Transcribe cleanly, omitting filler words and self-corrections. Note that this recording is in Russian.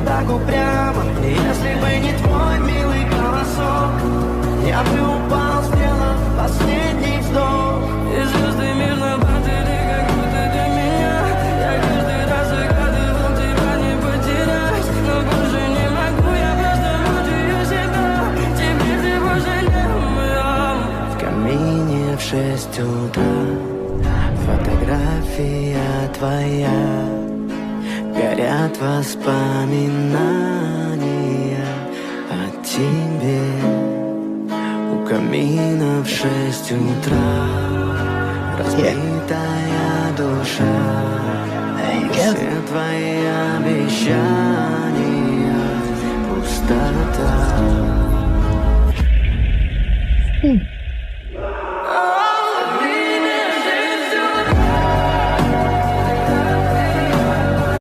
так упрямо. И если бы не твой милый голосок, я бы упал, сделав последний вздох. И звезды мирно падали, как будто для меня. Я каждый раз загадывал тебя не потерять, но больше не могу, я просто мучаю себя. Теперь ты больше не моя. В камине в 6 утра фотография твоя. Горят воспоминания о тебе. У камина в 6 утра разбитая душа. Все твои обещания пустота.